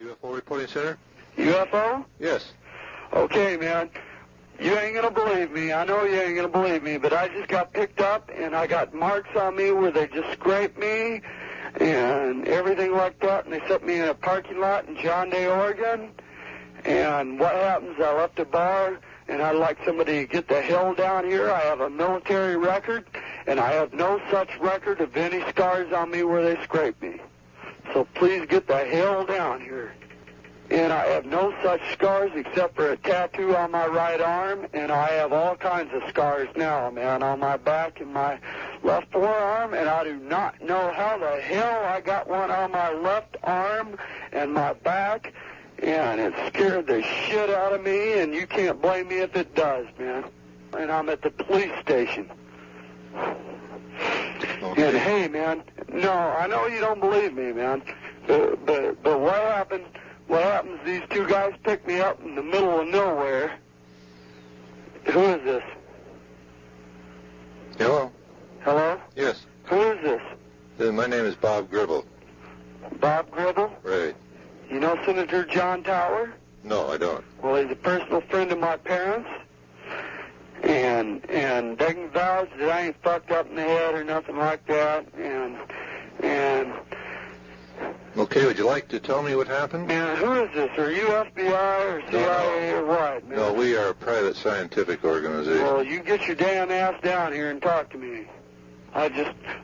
UFO reporting center? UFO? Yes. Okay, man. You ain't gonna believe me. I know you ain't gonna believe me, but I just got picked up and I got marks on me where they just scraped me and everything like that, and they set me in a parking lot in John Day, Oregon. And what happens, I left a bar and I'd like somebody to get the hell down here. I have a military record and I have no such record of any scars on me where they scraped me. So please get the hell down here. And I have no such scars except for a tattoo on my right arm, and I have all kinds of scars now, man, on my back and my left forearm, and I do not know how the hell I got one on my left arm and my back, and it scared the shit out of me, and you can't blame me if it does, man. And I'm at the police station. Okay. And hey, man, no, I know you don't believe me, man, but what happened? What happens, these two guys picked me up in the middle of nowhere. Who is this? Hello? Hello? Yes. Who is this? My name is Bob Gribble. Bob Gribble? Right. You know Senator John Tower? No, I don't. Well, he's a personal friend of my parents. And they can vouch that I ain't fucked up in the head or nothing like that. And Okay, would you like to tell me what happened? man, who is this? Are you FBI or CIA or what, man? No, we are a private scientific organization. Well, you get your damn ass down here and talk to me. I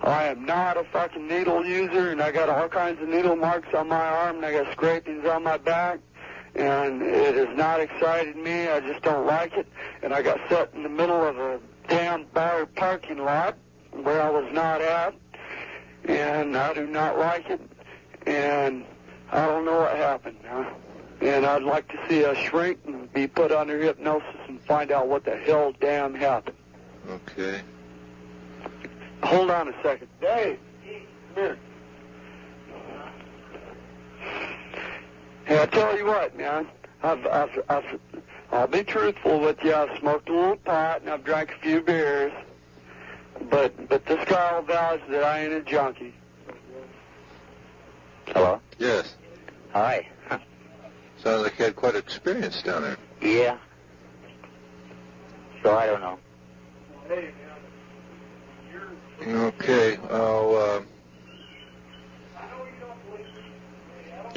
am not a fucking needle user, and I got all kinds of needle marks on my arm, and I got scrapings on my back, and it has not excited me. I just don't like it, and I got set in the middle of a damn bar parking lot where I was not at, and I do not like it, and I don't know what happened. And I'd like to see us shrink and be put under hypnosis and find out what the hell damn happened. Okay. Hold on a second. Dave, come here. Hey, I tell you what, man. I'll be truthful with you. I've smoked a little pot and I've drank a few beers, but this guy will vouch that I ain't a junkie. Hello? Yes. Hi. Sounds like you had quite an experience down there. Yeah. So I don't know. Okay, well,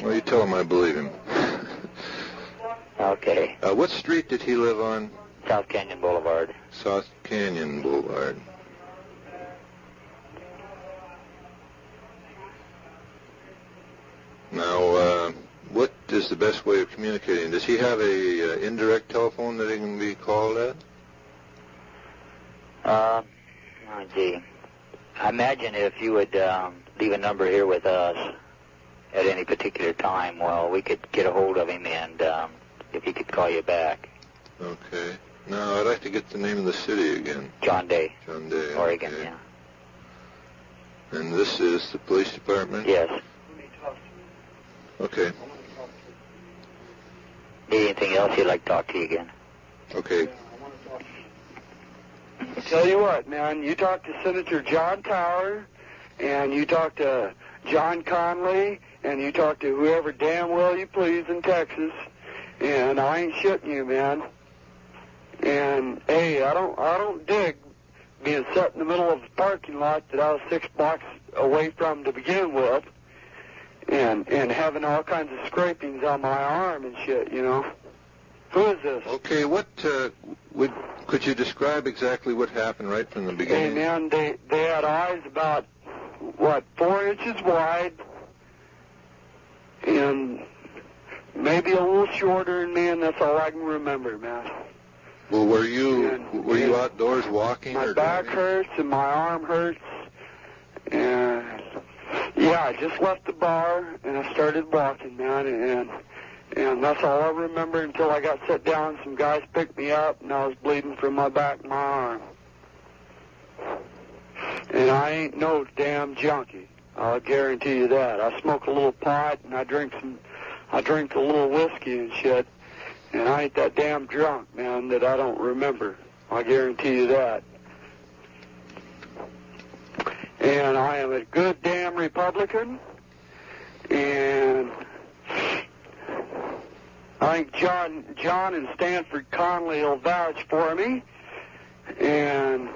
you tell him I believe him. Okay. What street did he live on? South Canyon Boulevard. South Canyon Boulevard. Now, what is the best way of communicating? Does he have a indirect telephone that he can be called at? Oh, gee. I imagine if you would leave a number here with us at any particular time, well, we could get a hold of him and if he could call you back. Okay. Now, I'd like to get the name of the city again. John Day. John Day. Oregon, okay. yeah. And this is the police department? Yes. Okay. Need anything else he'd like to talk to you again? Okay. I tell you what, man, you talk to Senator John Tower, and you talk to John Conley, and you talk to whoever damn well you please in Texas, and I ain't shitting you, man. And hey, I don't dig being set in the middle of a parking lot that I was 6 blocks away from to begin with, and having all kinds of scrapings on my arm and shit, you know. Who is this? Okay, could you describe exactly what happened right from the beginning? Hey, man, they had eyes about, 4 inches wide, and maybe a little shorter than me, and that's all I can remember, man. Well, were you outdoors walking my or back driving? hurts and my arm hurts, and yeah, I just left the bar and I started walking, man, and that's all I remember until I got set down. Some guys picked me up, and I was bleeding from my back and my arm. And I ain't no damn junkie. I'll guarantee you that. I smoke a little pot, and I drink a little whiskey and shit, and I ain't that damn drunk, man, that I don't remember. I'll guarantee you that. And I am a good damn Republican, and I think John and Stanford Conley will vouch for me. And,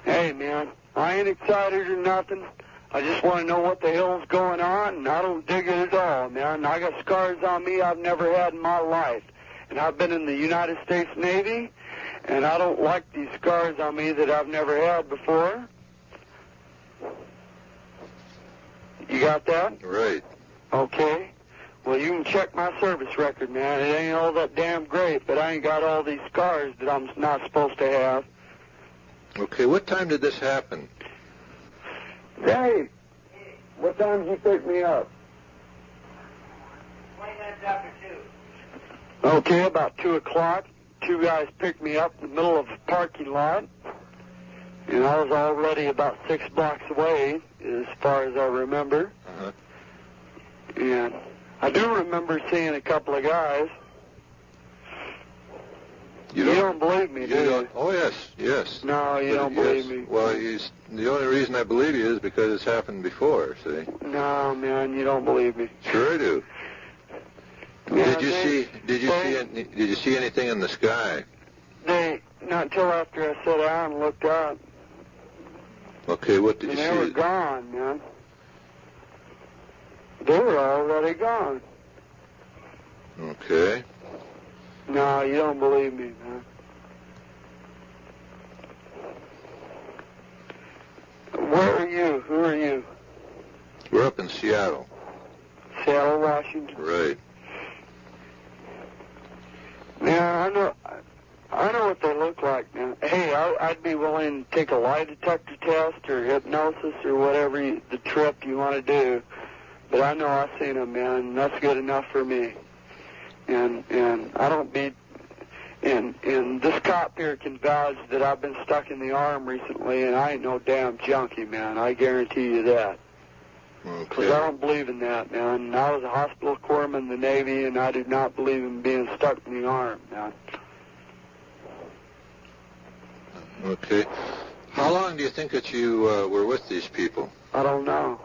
hey, man, I ain't excited or nothing. I just want to know what the hell's going on, and I don't dig it at all, man. I got scars on me I've never had in my life. And I've been in the United States Navy, and I don't like these scars on me that I've never had before. You got that? Right. Okay. Well, you can check my service record, man. It ain't all that damn great, but I ain't got all these scars that I'm not supposed to have. Okay, what time did this happen? Hey, what time did you pick me up? 20 minutes after 2. Okay, about 2 o'clock. 2 guys picked me up in the middle of a parking lot, and I was already about 6 blocks away, as far as I remember. Uh-huh. And I do remember seeing a couple of guys. You don't believe me, do you? Oh, yes, yes. No, you don't believe me. Well, the only reason I believe you is because it's happened before, see? No, man, you don't believe me. Sure I do. Yeah, Did you see anything in the sky? Not until after I sat down and looked up. Okay, what did you see? They were gone, man. They were already gone. Okay. No, you don't believe me, man. Where are you? Who are you? We're up in Seattle. Seattle, Washington. Right. Yeah, I know what they look like, man. Hey, I'd be willing to take a lie detector test or hypnosis or whatever the trip you want to do. But I know I've seen them, man, and that's good enough for me. And I don't be... And this cop here can vouch that I've been stuck in the arm recently, and I ain't no damn junkie, man. I guarantee you that. Because I don't believe in that, man. I was a hospital corpsman in the Navy, and I do not believe in being stuck in the arm, man. Okay. How long do you think that you were with these people? I don't know.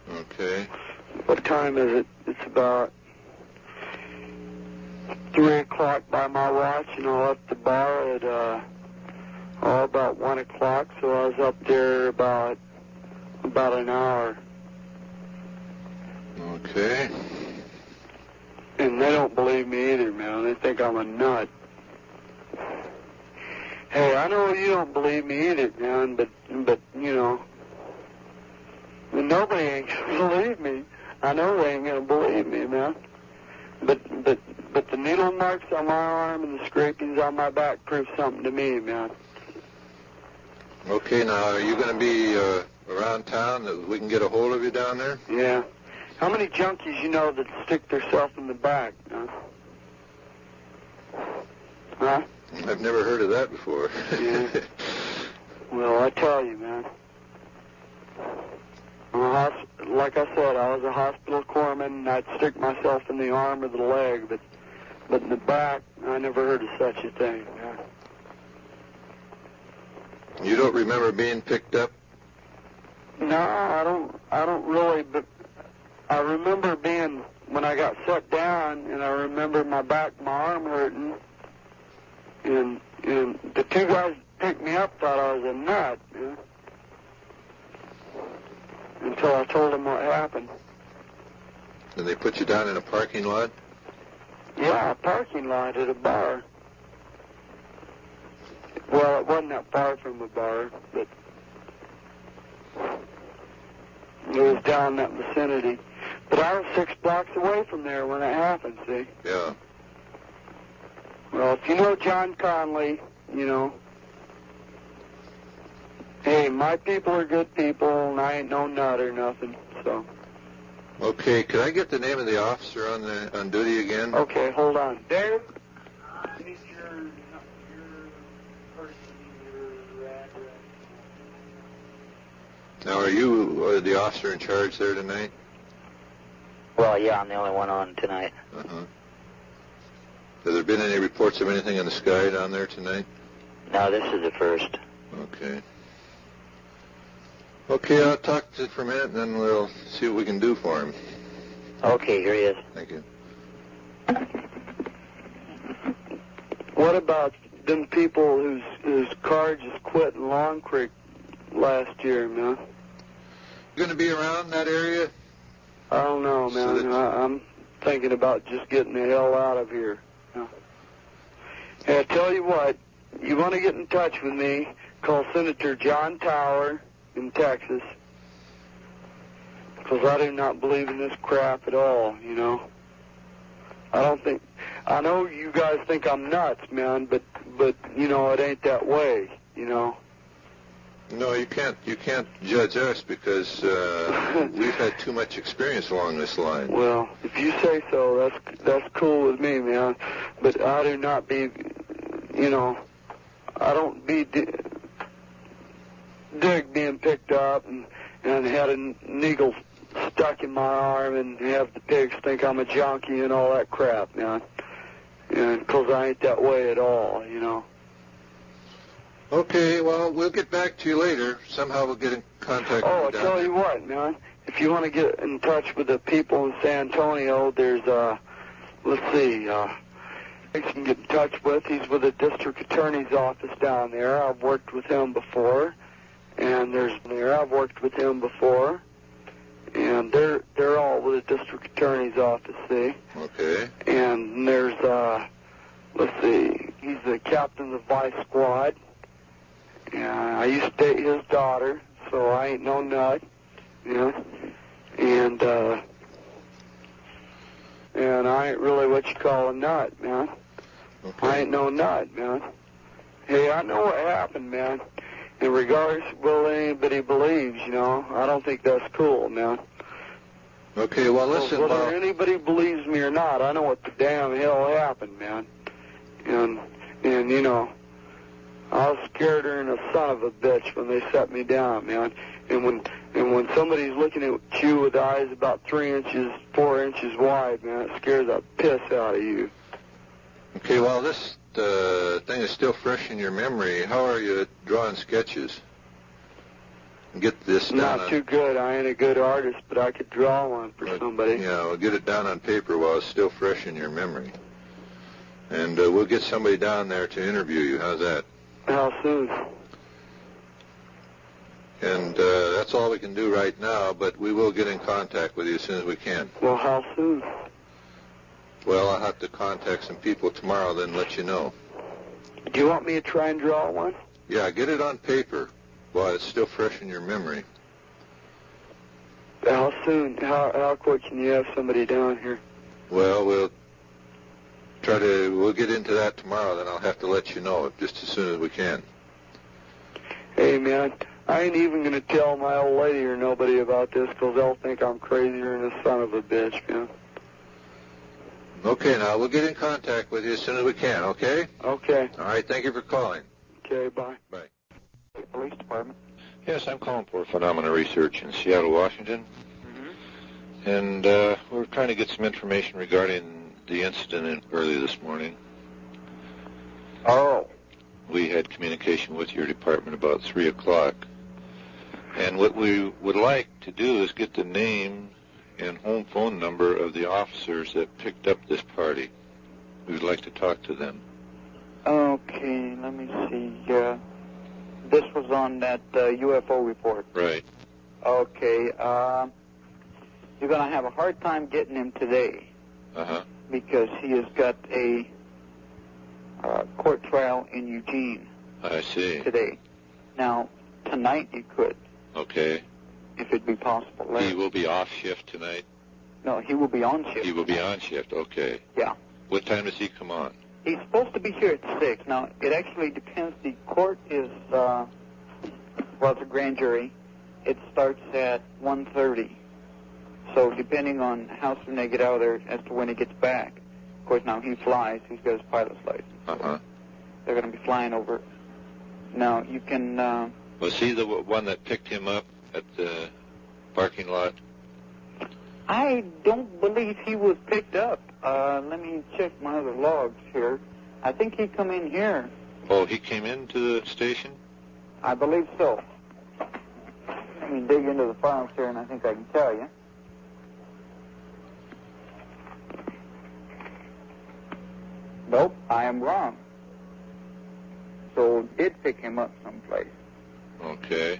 Okay. What time is it? It's about 3 o'clock by my watch, and I left the bar at about 1 o'clock, so I was up there about an hour. Okay. And they don't believe me either, man. They think I'm a nut. Hey, I know you don't believe me either, man, but you know, nobody ain't gonna believe me. I know they ain't gonna believe me, man. But the needle marks on my arm and the scrapings on my back prove something to me, man. Okay, now, are you going to be around town that we can get a hold of you down there? Yeah. How many junkies you know that stick themselves in the back, huh? Huh? I've never heard of that before. Yeah. Well, I tell you, man. Like I said, I was a hospital corpsman, and I'd stick myself in the arm or the leg, but in the back, I never heard of such a thing. Yeah. You don't remember being picked up? No, I don't really, but I remember being, when I got set down, and I remember my arm hurting, and the 2 guys that picked me up thought I was a nut, yeah. Until I told them what happened. Did they put you down in a parking lot? Yeah, a parking lot at a bar. Well, it wasn't that far from a bar, but it was down in that vicinity. But I was 6 blocks away from there when it happened, see? Yeah. Well, if you know John Conley, you know, hey, my people are good people, and I ain't no nut or nothing, so. Okay, could I get the name of the officer on duty again? Okay, hold on. Dave? Now, are you the officer in charge there tonight? Well, yeah, I'm the only one on tonight. Uh-huh. Have there been any reports of anything in the sky down there tonight? No, this is the first. Okay. Okay, I'll talk to him for a minute, and then we'll see what we can do for him. Okay, here he is. Thank you. what about them people whose car just quit in Long Creek last year, man? You going to be around that area? I don't know, man. So I'm thinking about just getting the hell out of here. Hey, I tell you what, you want to get in touch with me, call Senator John Tower in Texas, because I do not believe in this crap at all, you know. I know you guys think I'm nuts, man, but you know, it ain't that way, you know. No, you can't judge us because we've had too much experience along this line. Well, if you say so, that's cool with me, man. But I do not be, you know, I don't be dig being picked up and had a needle stuck in my arm and have the pigs think I'm a junkie and all that crap, man. And because I ain't that way at all, you know. Okay, well, we'll get back to you later. Somehow we'll get in contact with you. Oh, I tell you what, man. If you want to get in touch with the people in San Antonio, there's, let's see, you can get in touch with. He's with the district attorney's office down there. I've worked with him before. And I've worked with him before. And they're all with the district attorney's office, see? Okay. And there's, let's see, he's the captain of the vice squad. And I used to date his daughter, so I ain't no nut, you know. And I ain't really what you call a nut, man. Okay. I ain't no nut, man. Hey, I know what happened, man. In regards to what anybody believes, you know, I don't think that's cool, man. Okay, well, listen, whether anybody believes me or not, I know what the damn hell happened, man. And you know, I was scared than a son of a bitch when they set me down, man. And when somebody's looking at you with eyes about 3 inches, 4 inches wide, man, it scares the piss out of you. Okay, well, this thing is still fresh in your memory. How are you at drawing sketches? Get this down. Not too good. I ain't a good artist, but I could draw one for somebody. Yeah, we'll get it down on paper while it's still fresh in your memory. And we'll get somebody down there to interview you. How's that? How soon? And that's all we can do right now, but we will get in contact with you as soon as we can. Well, how soon? Well, I'll have to contact some people tomorrow, then let you know. Do you want me to try and draw one? Yeah, get it on paper while it's still fresh in your memory. How soon? How quick can you have somebody down here? Well, we'll get into that tomorrow, then I'll have to let you know just as soon as we can. Hey, man, I ain't even going to tell my old lady or nobody about this because they'll think I'm crazier than a son of a bitch, man. Okay, now, we'll get in contact with you as soon as we can, okay? Okay. All right, thank you for calling. Okay, bye. Bye. Police Department. Yes, I'm calling for Phenomena Research in Seattle, Washington. Mm-hmm. And we're trying to get some information regarding the incident early this morning. Oh. We had communication with your department about 3 o'clock. And what we would like to do is get the name and home phone number of the officers that picked up this party. We would like to talk to them. Okay, let me see. This was on that UFO report. Right. Okay, you're going to have a hard time getting him today. Uh-huh. Because he has got a court trial in Eugene. I see. Today. Now, tonight you could. Okay. If it'd be possible. He will be off shift tonight? No, he will be on shift. He will be on shift, okay. Yeah. What time does he come on? He's supposed to be here at 6. Now, it actually depends. The court is, well, it's a grand jury. It starts at 1:30. So depending on how soon they get out of there as to when he gets back. Of course, now he flies. He's got his pilot's license. Uh-huh. They're going to be flying over. Now, you can... Was he the one that picked him up at the parking lot? I don't believe he was picked up. Let me check my other logs here. I think he come in here. Oh, he came into the station? I believe so. Let me dig into the files here, and I think I can tell you. Nope, I am wrong. did pick him up someplace. Okay.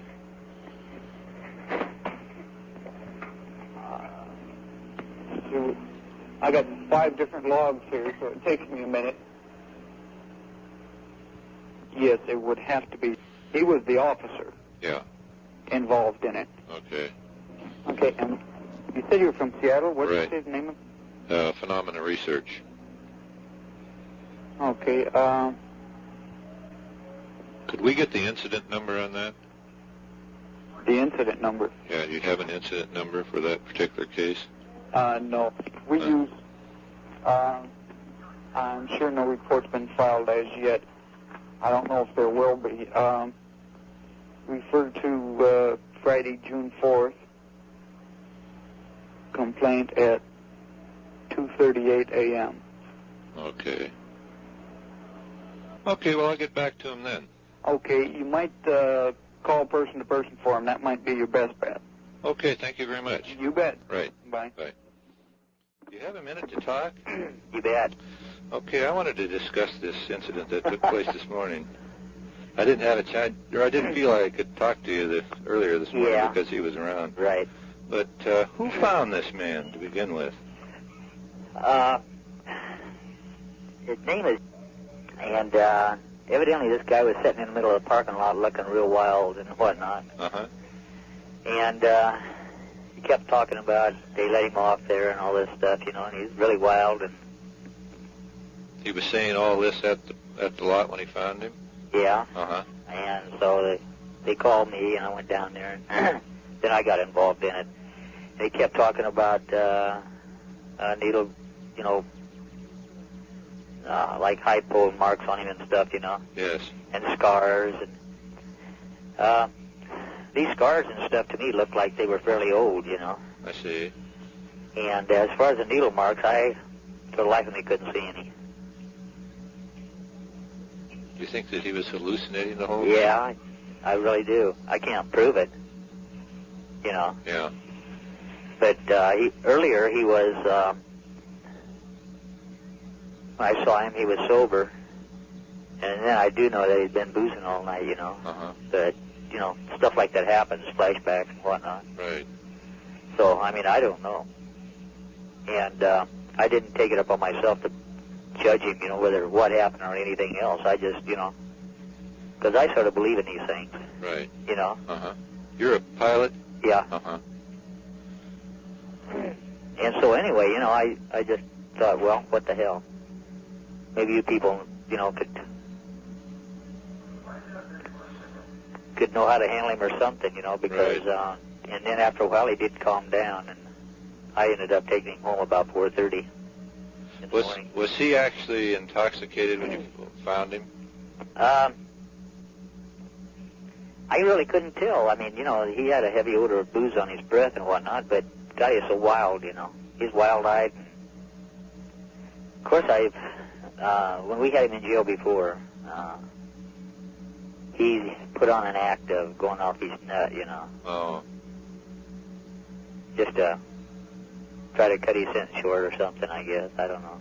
So I got 5 different logs here, so it takes me a minute. Yes, it would have to be. He was the officer. Yeah. Involved in it. Okay. Okay, and you said you were from Seattle. What did Right. you say the name of? Phenomena Research. Okay. Could we get the incident number on that? The incident number. Yeah, do you have an incident number for that particular case? No. We use. I'm sure no report's been filed as yet. I don't know if there will be. Refer to Friday, June 4th. Complaint at 2:38 a.m. Okay. Okay, well, I'll get back to him then. Okay, you might call person to person for him. That might be your best bet. Okay, thank you very much. You bet. Right. Bye. Do you have a minute to talk? You bet. Okay, I wanted to discuss this incident that took place this morning. I didn't have a chance, or I didn't feel I could talk to you earlier this morning Yeah. because he was around. Right. But who found this man to begin with? His name is... And evidently this guy was sitting in the middle of the parking lot looking real wild and whatnot. Uh-huh. And he kept talking about they let him off there and all this stuff, you know, and he's really wild. And He was saying all this at the lot when he found him? yeah. Uh-huh. And so they called me, and I went down there, and then I got involved in it. They kept talking about needle, you know, like high pole marks on him and stuff, you know. Yes. And scars. And these scars and stuff to me looked like they were fairly old, you know. I see. And as far as the needle marks, I, for the life of me, couldn't see any. Do you think that he was hallucinating the whole Yeah, I really do. I can't prove it, you know. Yeah. But earlier he was, when I saw him, he was sober. And then I do know that he'd been boozing all night, you know. Uh-huh. But, you know, stuff like that happens, flashbacks and whatnot. Right. So, I mean, I don't know. And I didn't take it upon myself to judge him, you know, whether what happened or anything else. I just, you know, because I sort of believe in these things. Right. You know? Uh-huh. You're a pilot? Yeah. Uh-huh. And so anyway, you know, I just thought, well, what the hell? Maybe you people, you know, could know how to handle him or something, you know, because, Right. And then after a while he did calm down, and I ended up taking him home about 4:30 in the morning. Was he actually intoxicated when you found him? I really couldn't tell. I mean, you know, he had a heavy odor of booze on his breath and whatnot, but guy is so wild, you know. He's wild-eyed. Of course, when we had him in jail before, he put on an act of going off his nut, you know. Oh. Just to try to cut his sentence short or something, I guess. I don't know.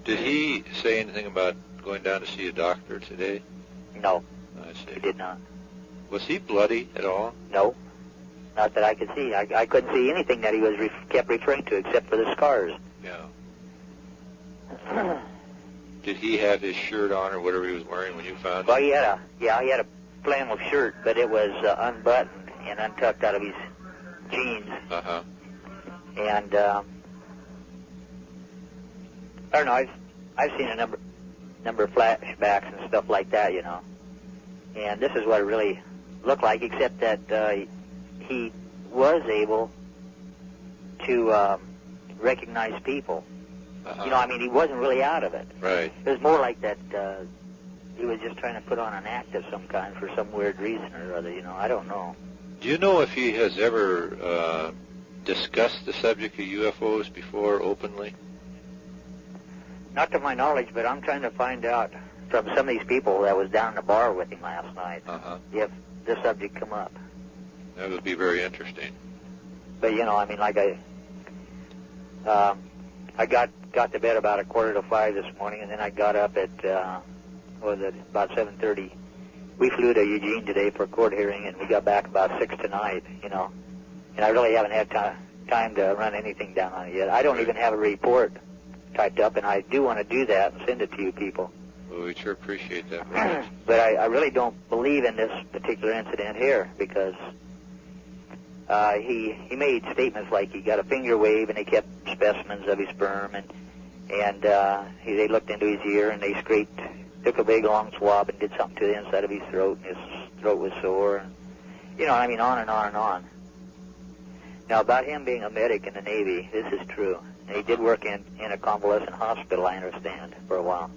Did he say anything about going down to see a doctor today? No, I see. he did not. Was he bloody at all? No, not that I could see. I couldn't see anything that he was kept referring to except for the scars. Yeah. Did he have his shirt on or whatever he was wearing when you found Well, him? he had a flannel shirt, but it was unbuttoned and untucked out of his jeans. Uh-huh. And I don't know. I've seen a number of flashbacks and stuff like that, you know. And this is what it really looked like, except that he was able to recognize people. Uh-huh. You know, I mean, he wasn't really out of it. Right. It was more like that he was just trying to put on an act of some kind for some weird reason or other, you know. I don't know. Do you know if he has ever discussed the subject of UFOs before openly? Not to my knowledge, but I'm trying to find out from some of these people that was down in the bar with him last night Uh-huh. if the subject come up. That would be very interesting. But, you know, I mean, like I got to bed about 4:45 this morning, and then I got up at was it about 7:30. We flew to Eugene today for a court hearing, and we got back about 6 tonight, you know. And I really haven't had time to run anything down on it yet. I don't even have a report typed up, and I do want to do that and send it to you people. Well, we sure appreciate that very much. But I really don't believe in this particular incident here, because he made statements like he got a finger wave and they kept specimens of his sperm, and they looked into his ear and they took a big long swab and did something to the inside of his throat, and his throat was sore, and, you know, I mean, on and on and on. Now, about him being a medic in the Navy, this is true. He did work in a convalescent hospital, I understand, for a while.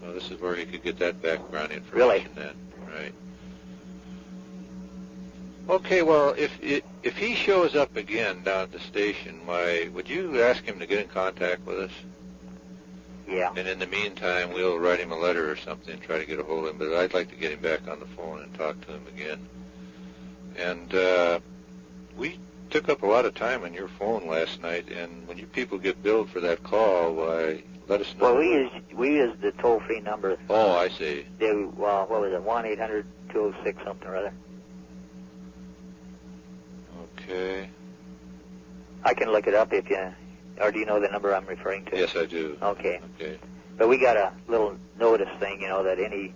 Well, this is where he could get that background information. Really? Then, right? Okay. Well, if he shows up again down at the station, why would you ask him to get in contact with us? Yeah. And in the meantime, we'll write him a letter or something and try to get a hold of him. But I'd like to get him back on the phone and talk to him again. And we took up a lot of time on your phone last night, and when you people get billed for that call, why, let us know. Well, we use the toll-free number. Oh, I see. What was it, 1-800-206 something or other? Okay. I can look it up if you, or do you know the number I'm referring to? Yes, I do. Okay. Okay. But we got a little notice thing, you know, that any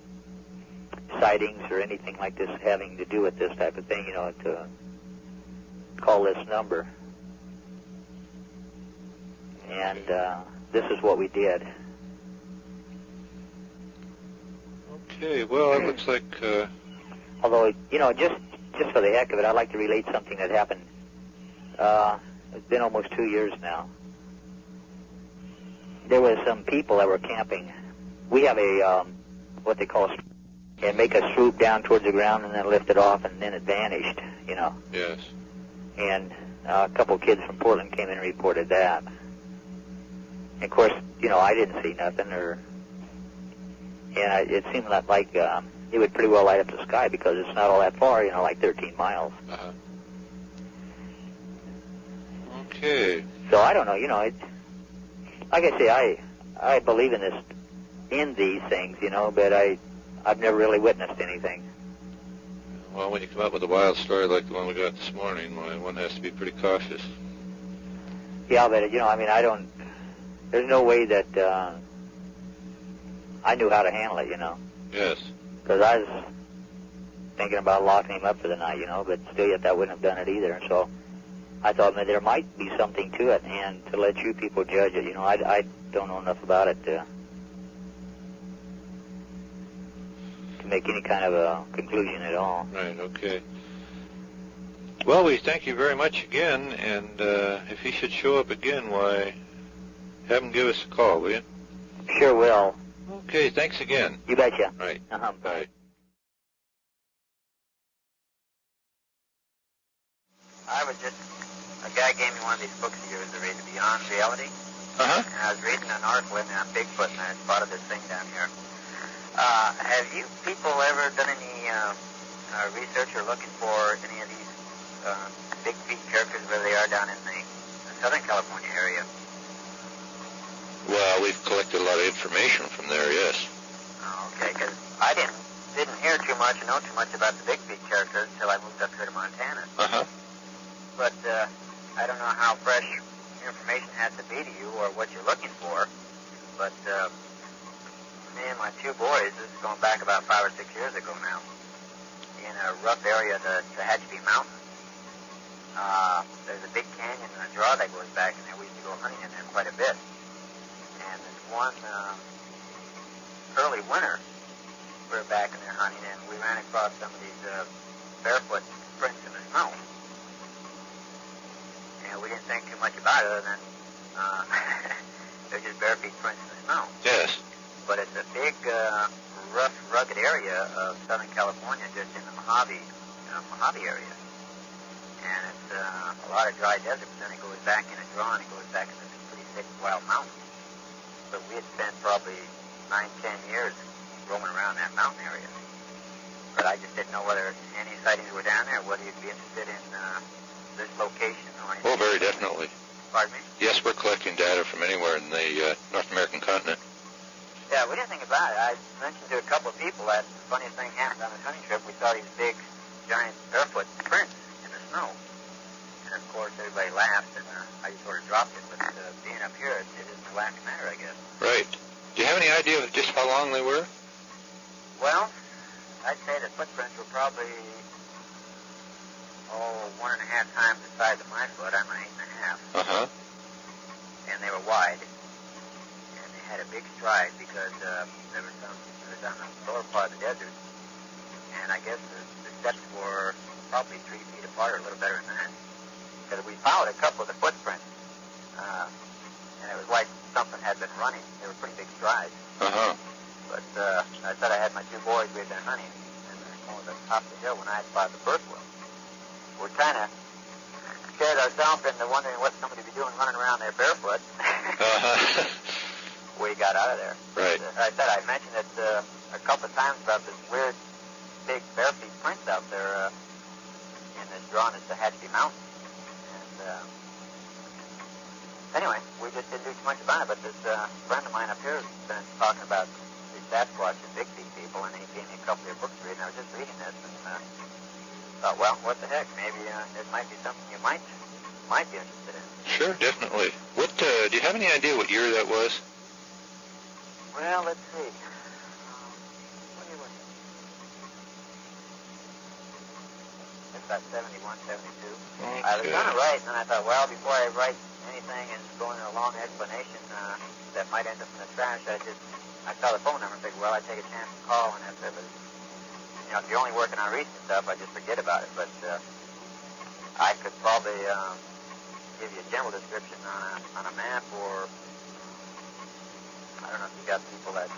sightings or anything like this having to do with this type of thing, you know, to call this number. And this is what we did. Okay, well, it looks like... Although, you know, just for the heck of it, I'd like to relate something that happened. It's been almost 2 years now. There was some people that were camping. We have a, what they call, and make a swoop down towards the ground and then lift it off, and then it vanished, you know. Yes. And a couple of kids from Portland came in and reported that. And of course, you know, I didn't see nothing, and it seemed like it would pretty well light up the sky because it's not all that far, you know, like 13 miles. Uh-huh. Okay. So I don't know, you know, like I say, I believe in these things, you know, but I've never really witnessed anything. Well, when you come up with a wild story like the one we got this morning, one has to be pretty cautious. Yeah, but, you know, I mean, there's no way that I knew how to handle it, you know. Yes. Because I was thinking about locking him up for the night, you know, but still yet that wouldn't have done it either. So I thought there might be something to it, and to let you people judge it, you know, I don't know enough about it to make any kind of a conclusion at all. Right, okay. Well, we thank you very much again, and if he should show up again, why, have him give us a call, will you? Sure will. Okay, thanks again. You betcha. Right. Bye. A guy gave me one of these books of yours to read, Beyond Reality. Uh-huh. And I was reading an article in there on Bigfoot, and I spotted this thing down here. Have you people ever done any research or looking for any of these big feet characters where they are down in the Southern California area? Well, we've collected a lot of information from there, yes. Oh, okay, because I didn't hear too much or know too much about the big feet characters until I moved up here to Montana. Uh-huh. But I don't know how fresh information has to be to you or what you're looking for. But me and my two boys, this is going back about 5 or 6 years ago now, in a rough area of the Tehachapi Mountains. There's a big canyon and a draw that goes back in there. We used to go hunting in there quite a bit. And this one early winter, we were back in there hunting, and we ran across some of these barefoot prints in the snow. And we didn't think too much about it other than they're just bare feet prints in the snow. Yes. But it's a big, rough, rugged area of Southern California, just in the Mojave area. And it's a lot of dry desert, but then it goes back in a draw, and it goes back into some pretty thick, wild mountains. But we had spent probably 9-10 years roaming around that mountain area. But I just didn't know whether any sightings were down there, whether you'd be interested in this location or anything. Oh, very definitely. Pardon me? Yes, we're collecting data from anywhere in the North American continent. Yeah, we didn't think about it. I mentioned to a couple of people that the funniest thing happened on this hunting trip. We saw these big, giant, barefoot prints in the snow. And, of course, everybody laughed, and I just sort of dropped it. But being up here, it isn't a laughing matter, I guess. Right. Do you have any idea of just how long they were? Well, I'd say the footprints were probably, 1.5 times the size of my foot. I'm an 8.5. Uh-huh. And they were wide. And they had a big stride because it was on the lower part of the desert. And I guess the steps were probably 3 feet apart or a little better than that. Because we followed a couple of the footprints. And it was like something had been running. They were pretty big strides. Uh-huh. But I said I had my 2 boys. We had been hunting. And over the top of the hill when I had spotted the first one. We kind of scared ourselves into wondering what somebody would be doing running around there barefoot. Uh-huh. We got out of there. Right. I said I mentioned it a couple of times about this weird big bare feet prints out there in this drawn as the Hatchby Mountain. And anyway, we just didn't do too much about it, but this friend of mine up here has been talking about these Sasquatch and Bigfeet people, and he gave me a couple of their books to read, and I was just reading this, and thought, well, what the heck, maybe it might be something you might be interested in. Sure, definitely. What, do you have any idea what year that was? Well, let's see. What year was it? It's about 71, 72. Okay. I was going to write, and I thought, well, before I write anything and go into a long explanation that might end up in the trash, I saw the phone number and figured, well, I'd take a chance to call, and if it was, if you're only working on recent stuff, I just forget about it. But I could probably give you a general description on a map, or I don't know if you got people that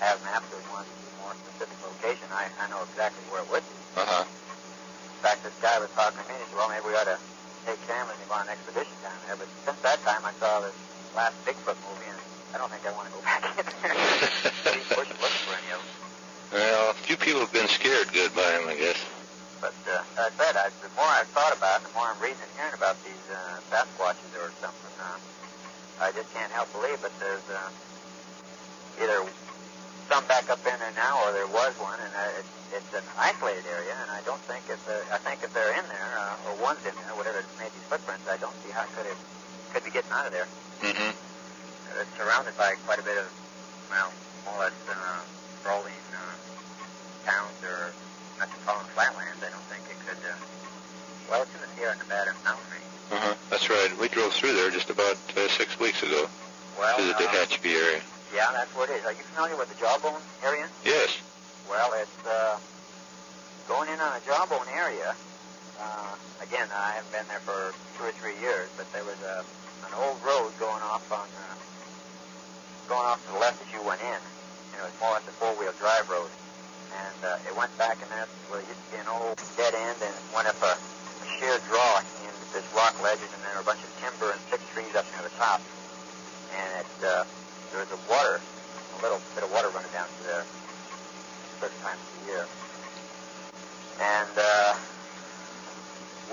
have maps that want a more specific location. I know exactly where it would be. Uh-huh. In fact, this guy was talking to me, and he said, well, maybe we ought to take cameras and go on an expedition down there. But since that time, I saw this last Bigfoot movie, and I don't think I want to go back in there. Keep pushing, looking for any of them. Well, a few people have been scared good by him, I guess. But as I said, the more I've thought about it, the more I'm reading and hearing about these Sasquatches or something, I just can't help believe that there's either some back up in there now, or there was one, and it's an isolated area, and I don't think I think if they're in there, or one's in there, whatever made these footprints, I don't see how it could be getting out of there. Mm-hmm. It's surrounded by quite a bit of, well, more or less rolling towns or metropolitan flatlands. I don't think it could, well, it's in the Sierra Nevada mountain range. Uh-huh. That's right. We drove through there just about 6 weeks ago. Well, to the Hatchby area. Yeah, that's where it is. Are you familiar with the Jawbone area? Yes. Well, it's going in on the Jawbone area. Again, I haven't been there for 2 or 3 years, but there was an old road going off to the left as you went in. It was more like a 4-wheel drive road. And it went back in there where it used to be an old dead end, and it went up a sheer draw into this rock ledges, and there were a bunch of timber and 6 trees up near the top. And there was a little bit of water running down through there certain times of the year. And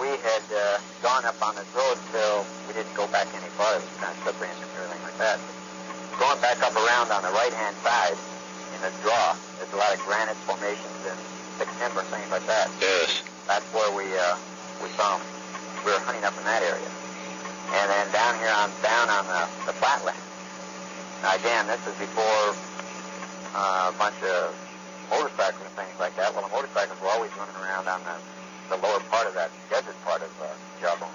we had gone up on this road until we didn't go back any farther. It was kind of slippery and everything like that. Going back up around on the right-hand side in the draw, there's a lot of granite formations and thick timber, things like that. Yes. That's where we saw them. We were hunting up in that area. And then down here down on the flatland. Now again, this is before a bunch of motorcycles and things like that. Well, the motorcycles were always running around on the lower part of that desert part of Jawbone.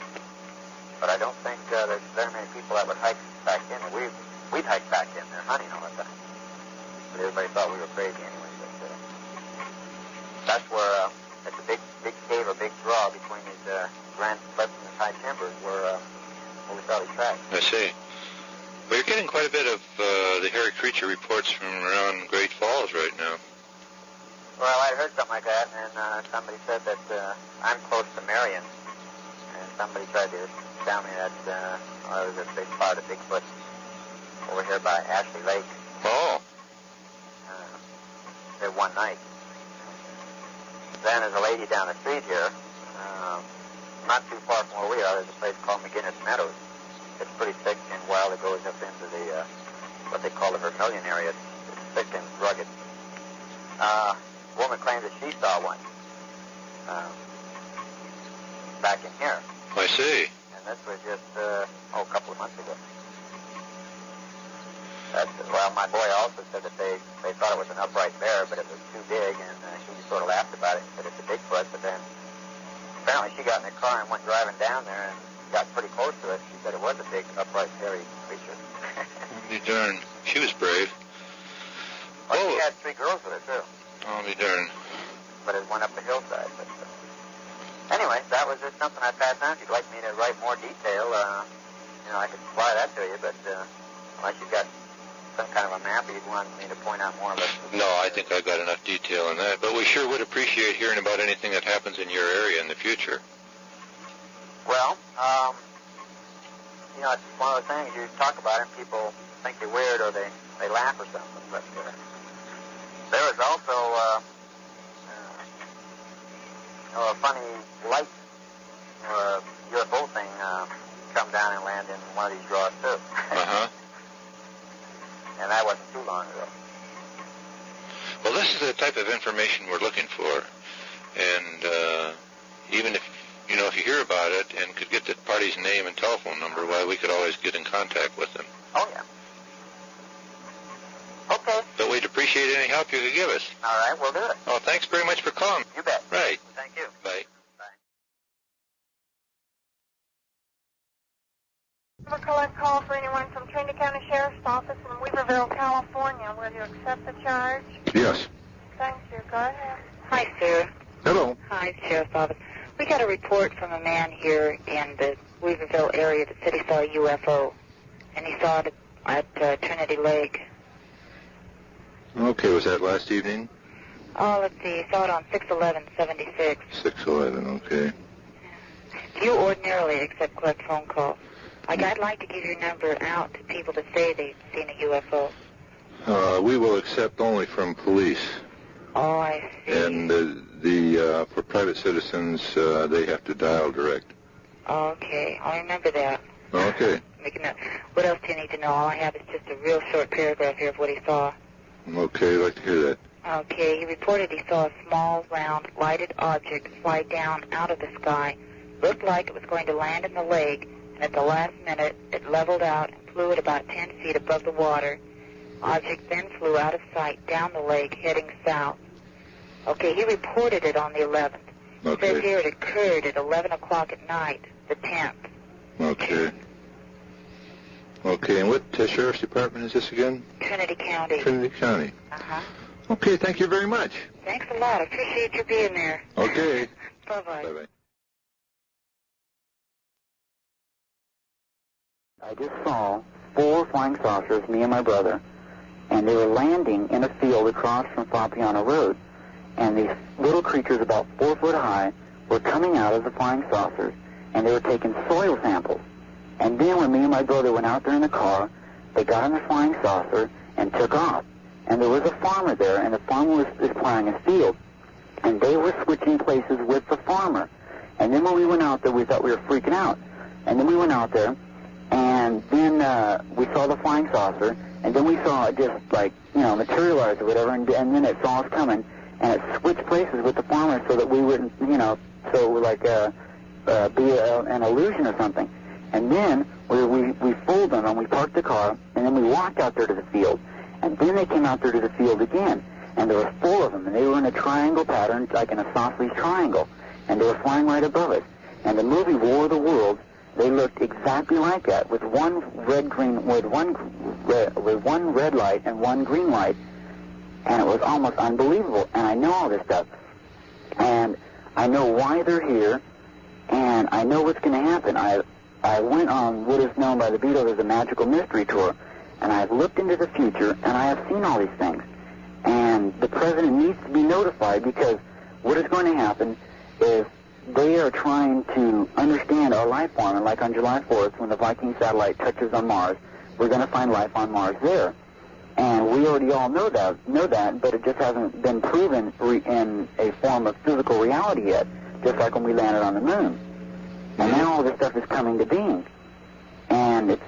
But I don't think there's very many people that would hike back in. We'd hike back in there hunting all the time. But everybody thought we were crazy anyway. But that's where it's a big cave or big draw between these grand cliffs and the high timbers where we saw these tracks. I see. Well, you're getting quite a bit of the hairy creature reports from around Great Falls right now. Well, I heard something like that, and somebody said that I'm close to Marion, and somebody tried to tell me that there was a big spot of Bigfoot over here by Ashley Lake. Oh. There one night. Then there's a lady down the street here, not too far from where we are. There's a place called McGinnis Meadows. It's pretty thick and wild. It goes up into the what they call the Vermilion area. It's thick and rugged. A woman claims that she saw one back in here. I see. And this was just, a couple of months ago. Well, my boy also said that they thought it was an upright bear, but it was too big, and she just sort of laughed about it and said it's a Bigfoot. But then apparently she got in her car and went driving down there and got pretty close to it. She said it was a big, upright, hairy creature. Be darned. She was brave. Well, she had 3 girls with her, too. I'll be darned. But it went up the hillside. But, anyway, that was just something I passed on. If you'd like me to write more detail, I could supply that to you, but unless you've got some kind of a map or you'd want me to point out more of it. No, I think I got enough detail on that. But we sure would appreciate hearing about anything that happens in your area in the future. Well, it's one of those things you talk about it and people think you're weird or they laugh or something. But there was also a funny light or a UFO thing come down and land in one of these drawers too. Uh-huh. And that wasn't too long ago. Well, this is the type of information we're looking for. And even if you hear about it and could get the party's name and telephone number, why, we could always get in contact with them. Oh, yeah. Okay. But we'd appreciate any help you could give us. All right, we'll do it. Oh, thanks very much for calling. You bet. Right. Thank you. Bye. We're collect call for anyone from Trinity County Sheriff's Office in Weaverville, California. Will you accept the charge? Yes. Thank you. Go ahead. Hi, Sarah. Hello. Hi, Sheriff's Office. We got a report from a man here in the Weaverville area that said he saw a UFO, and he saw it at Trinity Lake. Okay, was that last evening? Oh, let's see. He saw it on 6/11/76. 6/11, okay. Do you ordinarily accept collect phone calls? I'd like to give your number out to people that say they've seen a UFO. We will accept only from police. Oh, I see. And for private citizens, they have to dial direct. Okay, I'll remember that. Okay. Make a note. What else do you need to know? All I have is just a real short paragraph here of what he saw. Okay, I'd like to hear that. Okay, he reported he saw a small, round, lighted object fly down out of the sky. Looked like it was going to land in the lake, and at the last minute, it leveled out and flew at about 10 feet above the water. Object then flew out of sight down the lake, heading south. Okay, he reported it on the 11th. Okay. It says here it occurred at 11 o'clock at night, the 10th. Okay. Okay, and what sheriff's department is this again? Trinity County. Trinity County. Uh-huh. Okay, thank you very much. Thanks a lot. I appreciate your being there. Okay. Bye-bye. Bye-bye. I just saw 4 flying saucers, me and my brother, and they were landing in a field across from Fabiano Road. And these little creatures about 4 foot high were coming out of the flying saucers, and they were taking soil samples. And then when me and my brother went out there in the car, they got in the flying saucer and took off. And there was a farmer there, and the farmer was plowing his field. And they were switching places with the farmer. And then when we went out there, we thought we were freaking out. And then we went out there, and then we saw the flying saucer, and then we saw it just, materialize or whatever, and then it saw us coming, and it switched places with the farmer so that we wouldn't, so it would, be an illusion or something. And then we fooled them, and we parked the car, and then we walked out there to the field. And then they came out there to the field again, and there were 4 of them, and they were in a triangle pattern, like in a sausage triangle, and they were flying right above us. And the movie War of the Worlds, they looked exactly like that, with one red light and one green light, and it was almost unbelievable. And I know all this stuff, and I know why they're here, and I know what's going to happen. I went on what is known by the Beatles as a magical mystery tour, and I've looked into the future, and I have seen all these things. And the president needs to be notified, because what is going to happen is they are trying to understand our life form, and like on July 4th, when the Viking satellite touches on Mars, we're going to find life on Mars there. And we already all know that, but it just hasn't been proven in a form of physical reality yet, just like when we landed on the moon. And now all this stuff is coming to being. And it's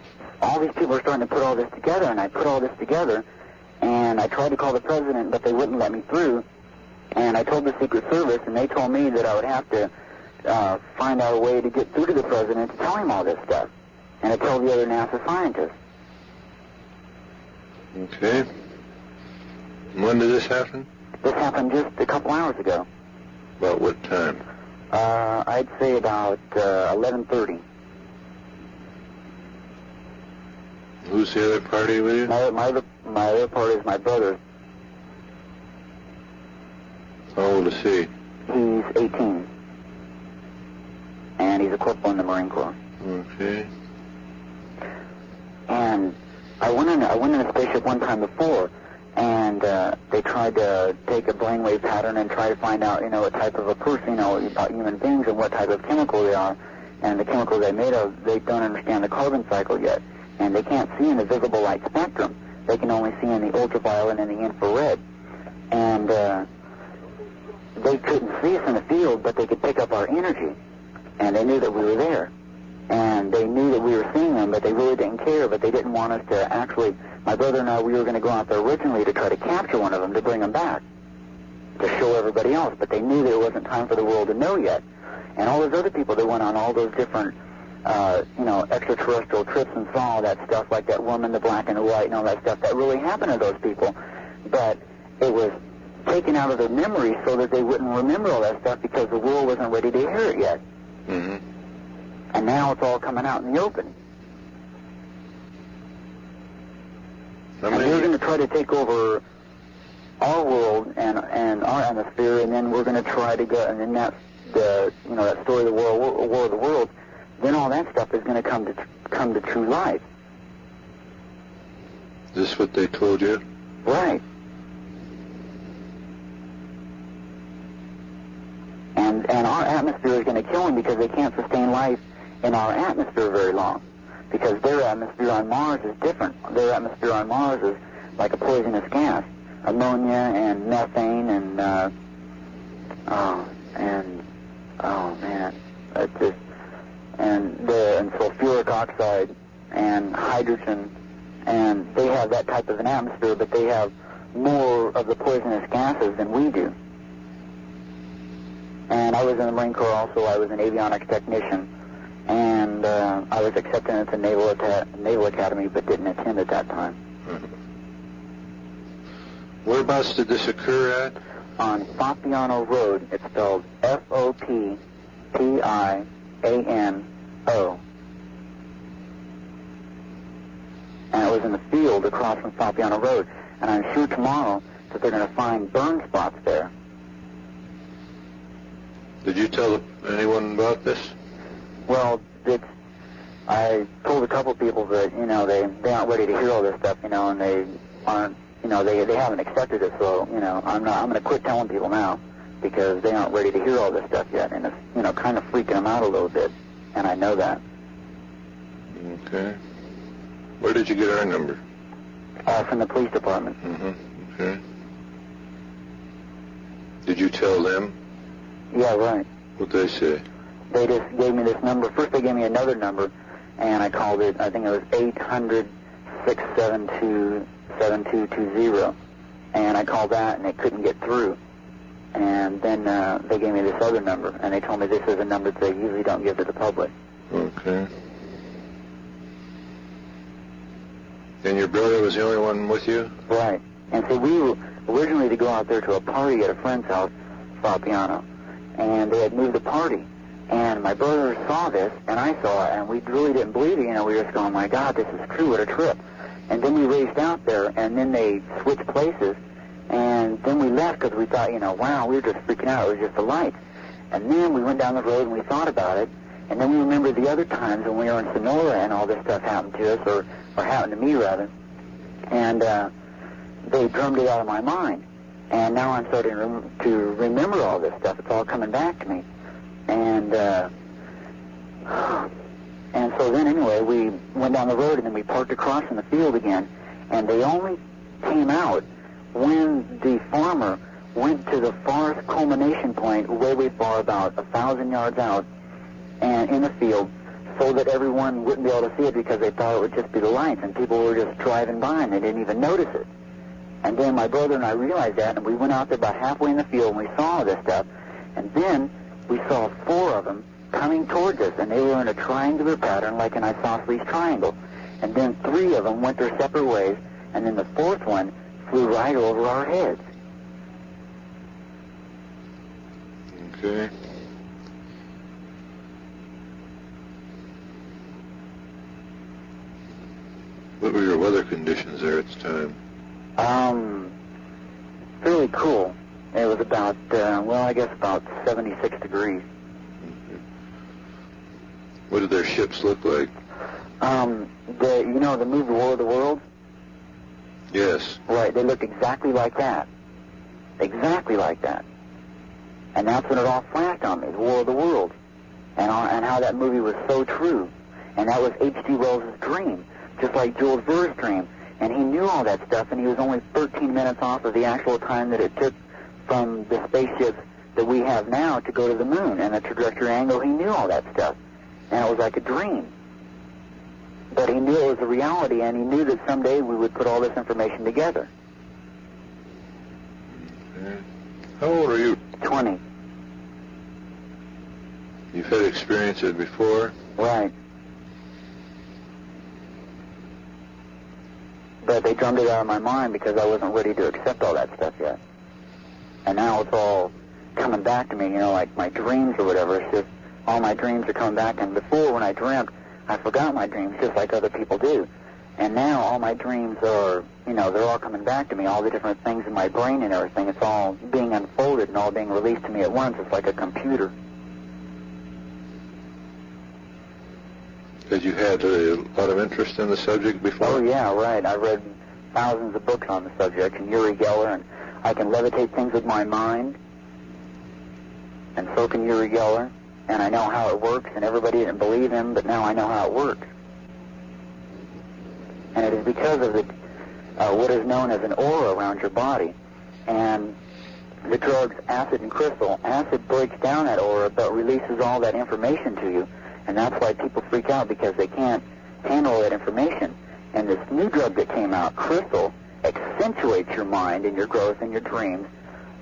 all these people are starting to put all this together, and I put all this together, and I tried to call the president, but they wouldn't let me through, and I told the Secret Service, and they told me that I would have to find out a way to get through to the president to tell him all this stuff, and to tell the other NASA scientists. Okay. When did this happen? This happened just a couple hours ago. About what time? I'd say about 11:30. Who's the other party with you? My other party is my brother. How old is he? He's 18. And he's a corporal in the Marine Corps. Okay. And I went in a spaceship one time before, and they tried to take a brainwave pattern and try to find out, what type of a person, about human beings and what type of chemical they are. And the chemicals they're made of, they don't understand the carbon cycle yet. And they can't see in the visible light spectrum. They can only see in the ultraviolet and the infrared. And they couldn't see us in the field, but they could pick up our energy. And they knew that we were there. And they knew that we were seeing them, but they really didn't care. But they didn't want us to actually, my brother and I, we were going to go out there originally to try to capture one of them to bring them back, to show everybody else. But they knew that it wasn't time for the world to know yet. And all those other people that went on all those different, extraterrestrial trips and saw all that stuff, like that woman, the black and the white and all that stuff, that really happened to those people. But it was taken out of their memory so that they wouldn't remember all that stuff because the world wasn't ready to hear it yet. Mm-hmm. And now it's all coming out in the open. And we're going to try to take over our world and our atmosphere, and then we're going to try to go, and then that's that story of the War of the Worlds. Then all that stuff is going to come to true life. Is this what they told you? Right. And our atmosphere is going to kill them because they can't sustain life in our atmosphere very long. Because their atmosphere on Mars is different. Their atmosphere on Mars is like a poisonous gas. Ammonia and methane and sulfuric oxide and hydrogen, and they have that type of an atmosphere, but they have more of the poisonous gases than we do. And I was in the Marine Corps also. I was an avionics technician, and I was accepted into the Naval Academy, but didn't attend at that time. Mm-hmm. Whereabouts did this occur at? On Fapiano Road. It's spelled F-O-P-P-I-A-N-O. And it was in the field across from Fapiano Road. And I'm sure tomorrow that they're going to find burn spots there. Did you tell anyone about this? Well, I told a couple people that, they aren't ready to hear all this stuff, and they aren't, they haven't accepted it, so, I'm going to quit telling people now because they aren't ready to hear all this stuff yet, and it's, kind of freaking them out a little bit, and I know that. Okay. Where did you get our number? From the police department. Mm-hmm. Okay. Did you tell them? Yeah, right. What'd they say? They just gave me this number. First they gave me another number, and I called it, I think it was 800-672-7220. And I called that, and they couldn't get through. And then they gave me this other number, and they told me this is a number that they usually don't give to the public. Okay. And your brother was the only one with you? Right. And so we were originally to go out there to a party at a friend's house, Fapiano, and they had moved the party. And my brother saw this, and I saw it, and we really didn't believe it. We were just going, my God, this is true, what a trip. And then we raced out there, and then they switched places, and then we left because we thought, wow, we were just freaking out. It was just the lights. And then we went down the road, and we thought about it, and then we remembered the other times when we were in Sonora and all this stuff happened to us, or happened to me, rather. And they drummed it out of my mind. And now I'm starting to remember all this stuff. It's all coming back to me. And so then anyway, we went down the road and then we parked across in the field again. And they only came out when the farmer went to the farthest culmination point, way far, about 1,000 yards out, and in the field, so that everyone wouldn't be able to see it because they thought it would just be the lights, and people were just driving by and they didn't even notice it. And then my brother and I realized that, and we went out there about halfway in the field and we saw all this stuff, and then we saw 4 of them coming towards us, and they were in a triangular pattern like an isosceles triangle. And then 3 of them went their separate ways, and then the 4th one flew right over our heads. Okay. What were your weather conditions there at the time? Fairly cool. It was about, I guess about 76 degrees. Okay. What did their ships look like? The movie War of the Worlds? Yes. Right, they looked exactly like that. Exactly like that. And that's when it all flashed on me, the War of the Worlds, and how that movie was so true. And that was H.G. Wells' dream, just like Jules Verne's dream. And he knew all that stuff, and he was only 13 minutes off of the actual time that it took from the spaceships that we have now to go to the moon, and the trajectory angle. He knew all that stuff, and it was like a dream. But he knew it was a reality, and he knew that someday we would put all this information together. Okay. How old are you? 20. You've had experiences before? Right. But they drummed it out of my mind because I wasn't ready to accept all that stuff yet. And now it's all coming back to me, like my dreams or whatever. It's just all my dreams are coming back. And before, when I dreamt, I forgot my dreams just like other people do. And now all my dreams are, they're all coming back to me, all the different things in my brain and everything. It's all being unfolded and all being released to me at once. It's like a computer. Had you had a lot of interest in the subject before? Oh, yeah, right. I read thousands of books on the subject, and Uri Geller, and I can levitate things with my mind, and so can Uri Geller, and I know how it works, and everybody didn't believe him, but now I know how it works. And it is because of what is known as an aura around your body, and the drugs acid and crystal. Acid breaks down that aura, but releases all that information to you. And that's why people freak out, because they can't handle that information. And this new drug that came out, crystal, accentuates your mind and your growth and your dreams,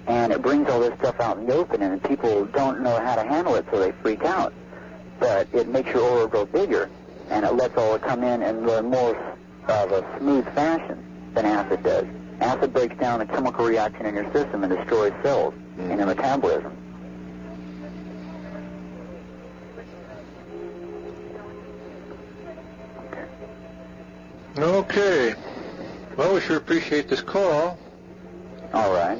and it brings all this stuff out in the open, and people don't know how to handle it, so they freak out. But it makes your aura grow bigger, and it lets all it come in more of a smooth fashion than acid does. Acid breaks down a chemical reaction in your system and destroys cells in your metabolism. Okay. Well, we sure appreciate this call. All right.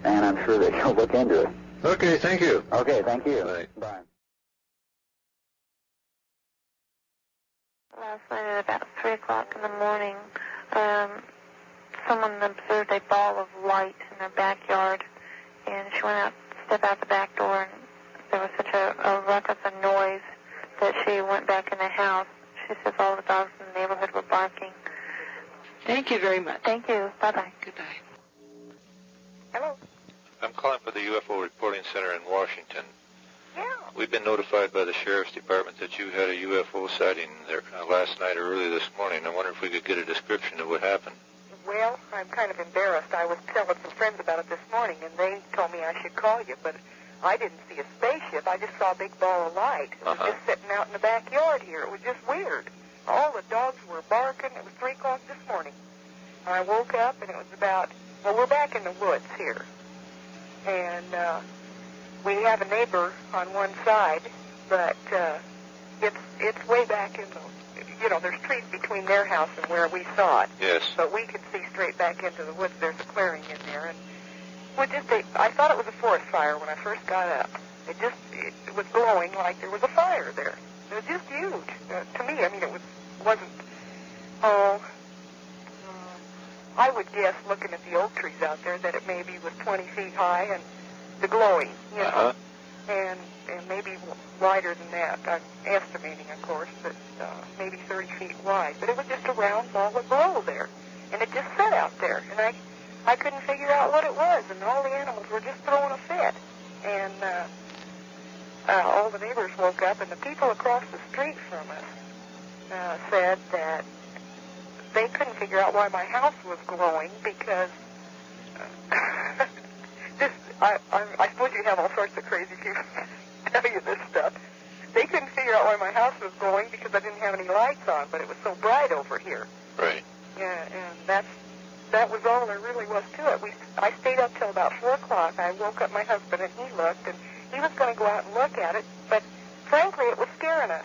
And I'm sure that you'll look into it. Okay, thank you. Okay, thank you. Bye. Bye. Last night at about 3 o'clock in the morning, someone observed a ball of light in their backyard, and she went out, stepped out the back door, and there was such a ruckus and noise that she went back in the house. She says all the dogs in the neighborhood were barking. Thank you very much. Thank you. Bye-bye. Goodbye. Hello? I'm calling for the UFO Reporting Center in Washington. Yeah. We've been notified by the Sheriff's Department that you had a UFO sighting there last night or early this morning. I wonder if we could get a description of what happened. Well, I'm kind of embarrassed. I was telling some friends about it this morning, and they told me I should call you, but I didn't see a spaceship. I just saw a big ball of light. It was just sitting out in the backyard here. It was just weird. All the dogs were barking. It was 3 o'clock this morning. And I woke up, and it was about, we're back in the woods here. And we have a neighbor on one side, but it's way back in the, there's trees between their house and where we saw it. Yes. But we could see straight back into the woods. There's a clearing in there, and I thought it was a forest fire when I first got up. It was glowing like there was a fire there. It was just huge. To me, I mean, wasn't, I would guess, looking at the oak trees out there, that it maybe was 20 feet high, and the glowing, and maybe wider than that. I'm estimating, of course, but maybe 30 feet wide. But it was just a round ball of glow there, and it just sat out there, and I couldn't figure out what it was, and all the animals were just throwing a fit. And all the neighbors woke up, and the people across the street said that they couldn't figure out why my house was glowing because I suppose you have all sorts of crazy people tell you this stuff. They couldn't figure out why my house was glowing because I didn't have any lights on, but it was so bright over here. Right. Yeah, and that was all there really was to it. I stayed up till about 4 o'clock. I woke up my husband, and he looked, and he was going to go out and look at it, but frankly, it was scaring us,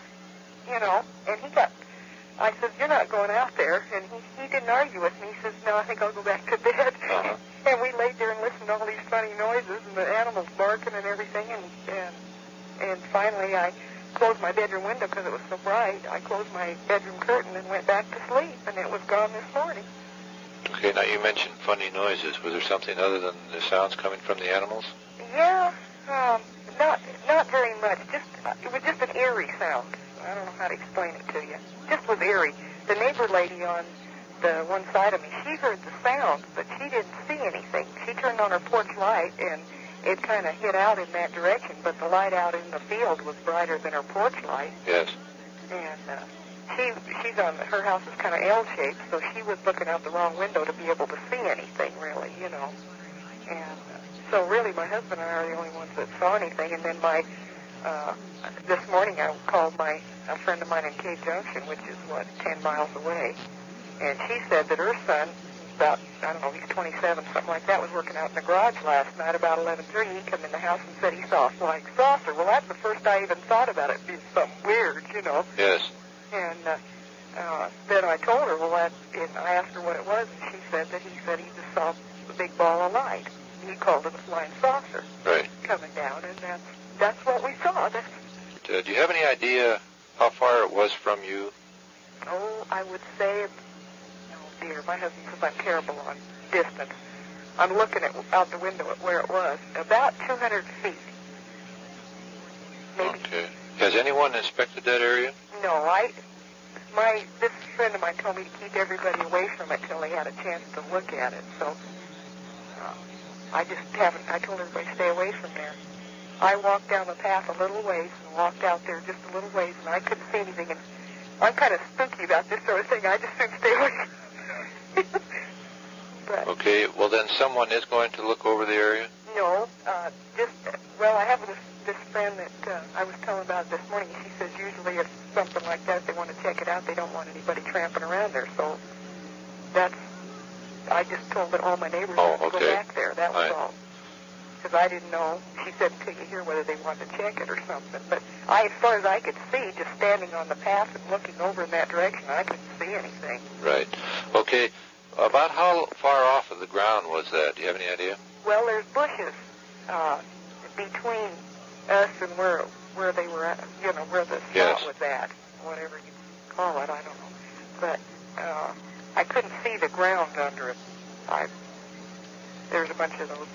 you know, and I said, you're not going out there, and he didn't argue with me. He says, no, I think I'll go back to bed. Uh-huh. And we laid there and listened to all these funny noises and the animals barking and everything, and finally I closed my bedroom window because it was so bright. I closed my bedroom curtain and went back to sleep, and it was gone this morning. Okay, now you mentioned funny noises. Was there something other than the sounds coming from the animals? Yeah, not very much. It was just an eerie sound. I don't know how to explain it to you. Just was eerie. The neighbor lady on the one side of me, she heard the sound, but she didn't see anything. She turned on her porch light, and it kind of hit out in that direction, but the light out in the field was brighter than her porch light. Yes. And she's on, her house is kind of L-shaped, so she was looking out the wrong window to be able to see anything, really, you know. And so really my husband and I are the only ones that saw anything, and then this morning I called a friend of mine in Cave Junction, which is, 10 miles away, and she said that her son, about, I don't know, he's 27, something like that, was working out in the garage last night about 11:30. He came in the house and said he saw a flying saucer. Well, that's the first I even thought about it being something weird, you know. Yes. And then I told her, and I asked her what it was, and she said that he just saw a big ball of light. He called it a flying saucer. Right. Coming down, and that's what we saw. Do you have any idea how far it was from you? Oh, I would say, oh dear, my husband says I'm terrible on distance. I'm looking out the window at where it was, about 200 feet. Maybe. Okay. Has anyone inspected that area? No, this friend of mine told me to keep everybody away from it till they had a chance to look at it. So I just haven't. I told everybody to stay away from there. I walked down the path a little ways and walked out there just a little ways, and I couldn't see anything. And I'm kind of spooky about this sort of thing. I just couldn't stay away. But, okay. Well, then someone is going to look over the area? No. I have this friend that I was telling about this morning. She says usually if something like that, if they want to check it out, they don't want anybody tramping around there. So I just told all my neighbors to go back there. That was all. Because I didn't know. She said until you hear whether they wanted to check it or something. But as far as I could see, just standing on the path and looking over in that direction, I couldn't see anything. Right. Okay. About how far off of the ground was that? Do you have any idea? Well, there's bushes between us and where they were at, you know, where the spot was at, whatever you call it, I don't know. But I couldn't see the ground under it. There's a bunch of those,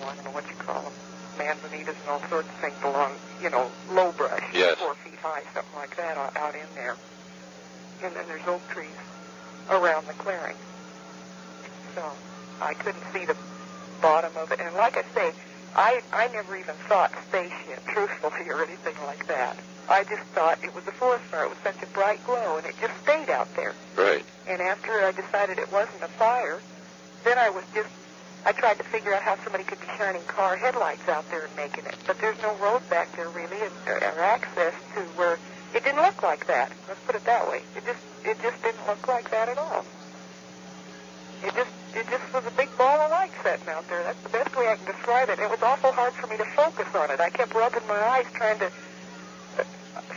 I don't know what you call them, manzanitas and all sorts of things along, you know, low brush, 4 feet high, something like that out in there. And then there's oak trees around the clearing. So I couldn't see the bottom of it. And like I say, I never even thought spaceship, truthfully, or anything like that. I just thought it was a forest fire. It was such a bright glow, and it just stayed out there. Right. And after I decided it wasn't a fire, then I tried to figure out how somebody could be shining car headlights out there and making it. But there's no road back there, really, or access to where it didn't look like that. Let's put it that way. It just didn't look like that at all. It just was a big ball of light setting out there. That's the best way I can describe it. It was awful hard for me to focus on it. I kept rubbing my eyes trying to,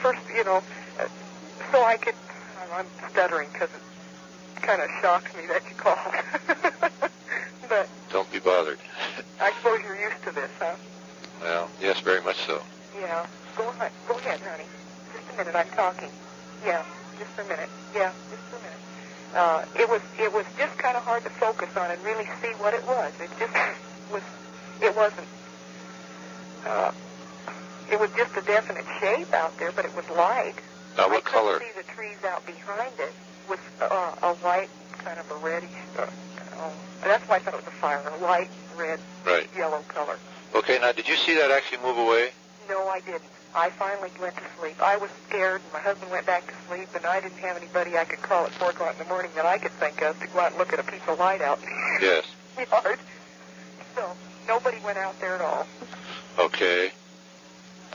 first, you know, so I could, I'm stuttering because it kind of shocks me that you called. But don't be bothered. I suppose you're used to this, huh? Well, yes, very much so. Yeah. Go ahead, honey. Just a minute, I'm talking. Yeah, just a minute. Yeah, just a minute. It was just kind of hard to focus on and really see what it was. It was just a definite shape out there, but it was light. Now, what color? I couldn't see the trees out behind it with a light, kind of a reddish, that's why I thought it was a fire, a light, red, yellow color. Okay, now, did you see that actually move away? No, I didn't. I finally went to sleep. I was scared, and my husband went back to sleep, and I didn't have anybody I could call at 4 o'clock in the morning that I could think of to go out and look at a piece of light out in Yes. the yard. So nobody went out there at all. Okay.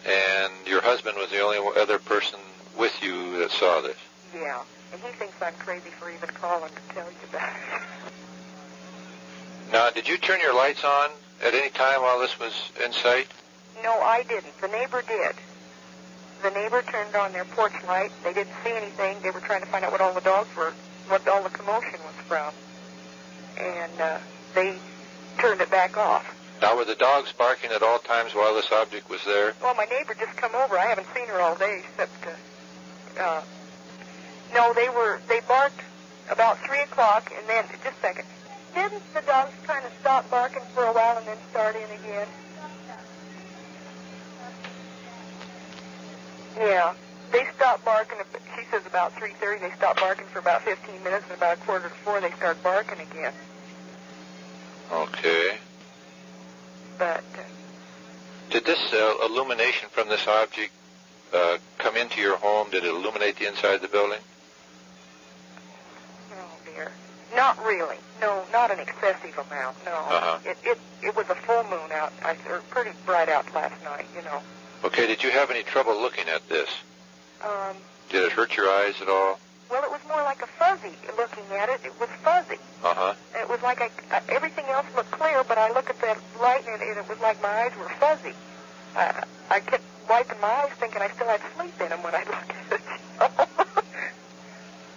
And your husband was the only other person with you that saw this? Yeah, and he thinks I'm crazy for even calling to tell you about it. Now, did you turn your lights on at any time while this was in sight? No, I didn't. The neighbor did. The neighbor turned on their porch light. They didn't see anything. They were trying to find out what all the dogs were, what all the commotion was from. And they turned it back off. Now, were the dogs barking at all times while this object was there? Well, my neighbor just come over. I haven't seen her all day, except, no, they barked about 3 o'clock, and then, just a second, didn't the dogs kind of stop barking for a while and then start in again? Yeah, they stopped barking, she says about 3:30, they stopped barking for about 15 minutes, and about 3:45 they started barking again. Okay. But... did this illumination from this object come into your home? Did it illuminate the inside of the building? Oh, dear. Not really. No, not an excessive amount, no. Uh-huh. It was a full moon out, or pretty bright out last night, you know. Okay, did you have any trouble looking at this? Did it hurt your eyes at all? Well, it was more like a fuzzy looking at it. It was fuzzy. Uh-huh. It was like everything else looked clear, but I look at that light and it was like my eyes were fuzzy. I kept wiping my eyes thinking I still had sleep in them when I looked at it.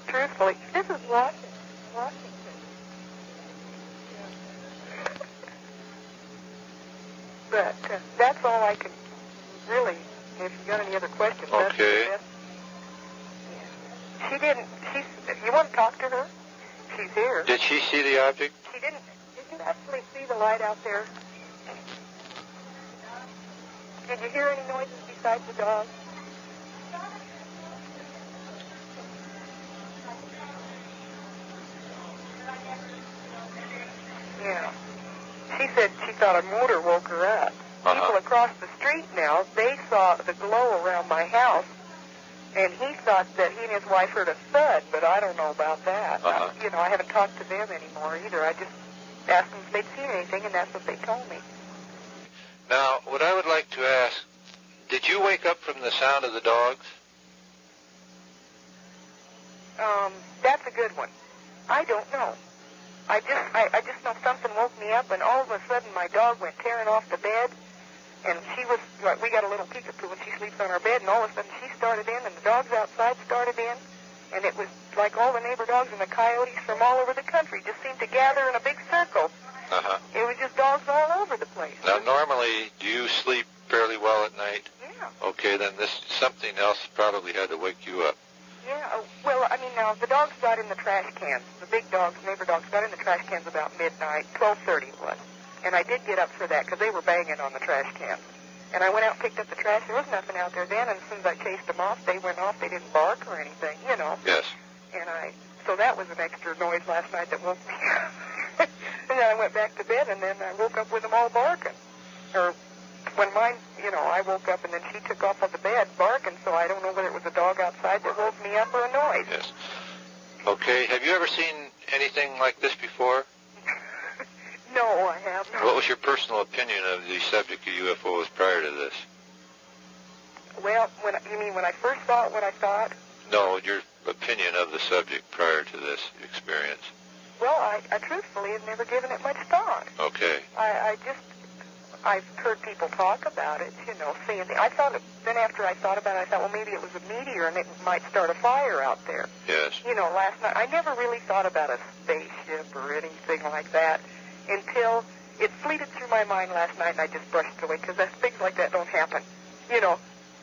Truthfully. This is Washington. But that's all I can really, if you got any other questions. Okay. She didn't, you want to talk to her? She's here. Did she see the object? She didn't, did you actually see the light out there? Did you hear any noises besides the dog? Yeah. She said she thought a motor woke her up. Uh-huh. People across the street now, they saw the glow around my house, and he thought that he and his wife heard a thud, but I don't know about that. Uh-huh. I haven't talked to them anymore either. I just asked them if they'd seen anything, and that's what they told me. Now, what I would like to ask, did you wake up from the sound of the dogs? That's a good one. I don't know. I just know something woke me up, and all of a sudden my dog went tearing off the bed, and we got a little peekapoo, and she sleeps on our bed, and all of a sudden she started in, and the dogs outside started in, and it was like all the neighbor dogs and the coyotes from all over the country just seemed to gather in a big circle. Uh-huh. It was just dogs all over the place. Now, normally, do you sleep fairly well at night? Yeah. Okay, then something else probably had to wake you up. Yeah, well, I mean, now, the dogs got in the trash cans. The big dogs, neighbor dogs, got in the trash cans about midnight, 12:30 it was. And I did get up for that because they were banging on the trash cans. And I went out and picked up the trash. There was nothing out there then, and as soon as I chased them off, they went off. They didn't bark or anything, you know. Yes. And so that was an extra noise last night that woke me up. And then I went back to bed, and then I woke up with them all barking. Or when mine, I woke up, and then she took off of the bed barking, so I don't know whether it was a dog outside that woke me up or a noise. Yes. Okay, have you ever seen anything like this before? No, I haven't. What was your personal opinion of the subject of UFOs prior to this? Well, you mean when I first saw it, what I thought? No, your opinion of the subject prior to this experience. Well, I truthfully have never given it much thought. Okay. I've heard people talk about it, seeing it. Then after I thought about it, I thought, well, maybe it was a meteor and it might start a fire out there. Yes. Last night, I never really thought about a spaceship or anything like that until it fleeted through my mind last night, and I just brushed it away, because things like that don't happen.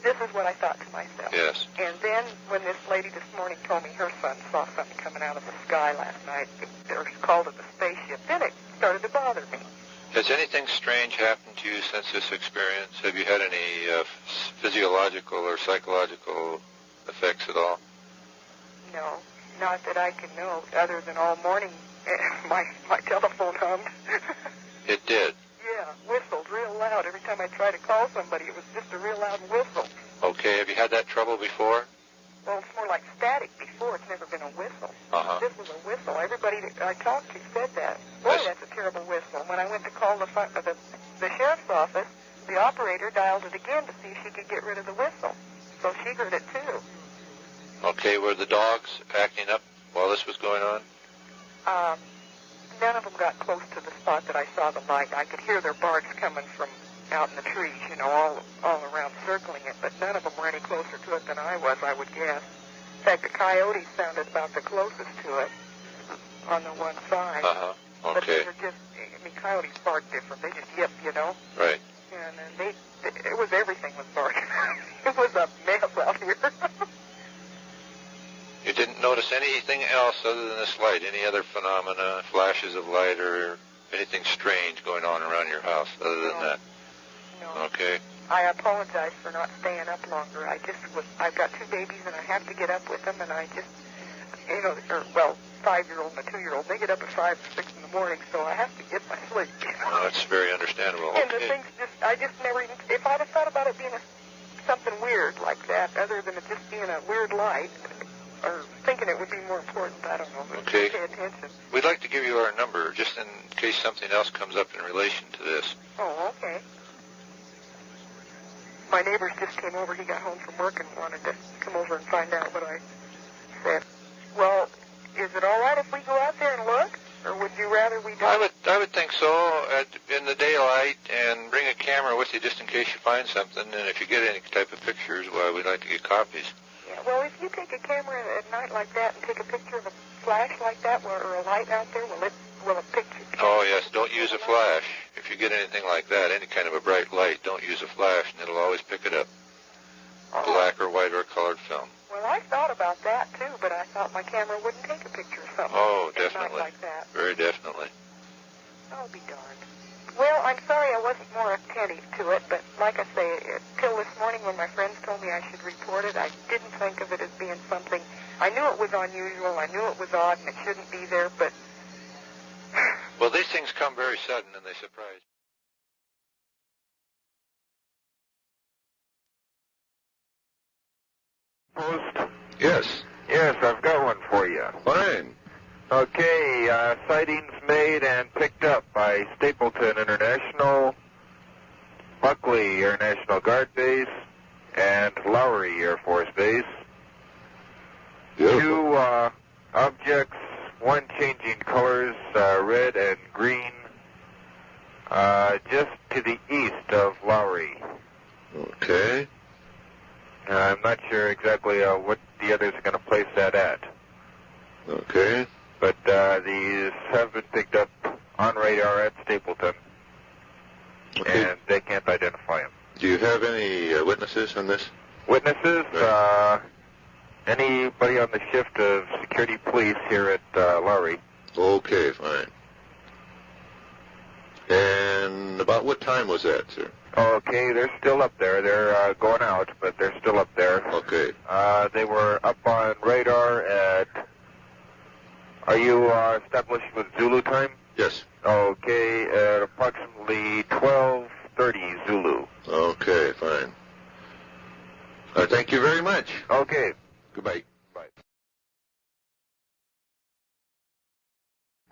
This is what I thought to myself. Yes. And then when this lady this morning told me her son saw something coming out of the sky last night, or called it a spaceship, then it started to bother me. Has anything strange happened to you since this experience? Have you had any physiological or psychological effects at all? No, not that I can know, other than all morning my telephone hummed. It did? Yeah, whistled real loud. out. Every time I try to call somebody, it was just a real loud whistle. Okay, have you had that trouble before? Well, it's more like static before. It's never been a whistle. Uh-huh. This was a whistle. Everybody that I talked to said that. Boy, that's a terrible whistle. When I went to call the sheriff's office, the operator dialed it again to see if she could get rid of the whistle. So she heard it too. Okay, were the dogs acting up while this was going on? None of them got close to the spot that I saw the light. I could hear their barks coming from out in the trees, you know, all around circling it, but none of them were any closer to it than I was, I would guess. In fact, the coyotes sounded about the closest to it on the one side. Uh-huh. Okay. But they were just, I mean, coyotes bark different. They just yip, you know? Right. And then it was everything was barking. It was a mess out here. You didn't notice anything else other than this light? Any other phenomena, flashes of light, or anything strange going on around your house other than that? No. Okay. I apologize for not staying up longer. I've got two babies and I have to get up with them, and I just, you know, 5-year-old and a 2-year-old, they get up at 5 or 6 in the morning, so I have to get my sleep. Oh, that's very understandable. And okay. the things I just never even, if I'd have thought about it being something weird like that, other than it just being a weird light, or thinking it would be more important, I don't know. Okay. Pay attention. We'd like to give you our number, just in case something else comes up in relation to this. Oh, okay. My neighbors just came over. He got home from work and wanted to come over and find out what I said. Well, is it all right if we go out there and look? Or would you rather we don't? I would think so, in the daylight, and bring a camera with you just in case you find something. And if you get any type of pictures, well, we'd like to get copies. Yeah, well, if you take a camera at night like that and take a picture of a flash like that or a light out there, will a picture? Oh, yes, don't use a flash. If you get anything like that, any kind of a bright light, don't use a flash, and it'll always pick it up. Black or white or colored film. Well, I thought about that, too, but I thought my camera wouldn't take a picture of something Oh, at night definitely. like that. Very definitely. I'll be darned. Well, I'm sorry I wasn't more attentive to it, but like I say, till this morning when my friends told me I should report it, I didn't think of it as being something. I knew it was unusual, I knew it was odd, and it shouldn't be there, but... Well, these things come very sudden, and they surprise. Post? Yes. Yes, I've got one for you. Fine. Okay, sightings made and picked up by Stapleton International, Buckley Air National Guard Base, and Lowry Air Force Base. Beautiful. 2 objects, one changing colors, red and green, just to the east of Lowry. Okay. I'm not sure exactly what the others are going to place that at. Okay. But these have been picked up on radar at Stapleton, Okay. and they can't identify them. Do you have any witnesses on this? Witnesses? Right. Anybody on the shift of security police here at Lowry. Okay, fine. And about what time was that, sir? Okay, they're still up there. They're going out, but they're still up there. Okay. They were up on radar at... Are you established with Zulu time? Yes. Okay, at approximately 12:30 Zulu. Okay, fine. Thank you very much. Okay. Goodbye. Bye.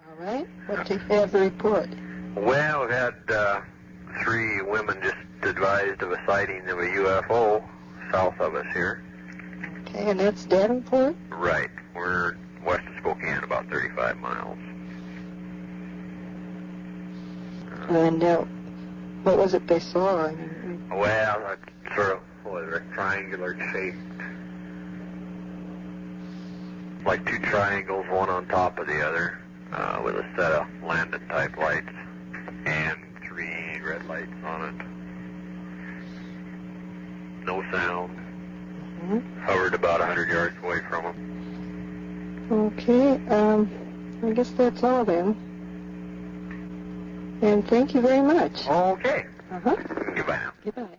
All right. What do you have to report? Well, we've had 3 women just advised of a sighting of a UFO south of us here. Okay, and that's Davenport? Right. We're west of Spokane, about 35 miles. And what was it they saw? I mean, Well, it's sort of a triangular shaped, like 2 triangles, one on top of the other, with a set of landing type lights and 3 red lights on it. No sound. Hovered about 100 yards away from them. okay, I guess that's all then. And thank you very much. Okay. Uh-huh. Goodbye now. Goodbye.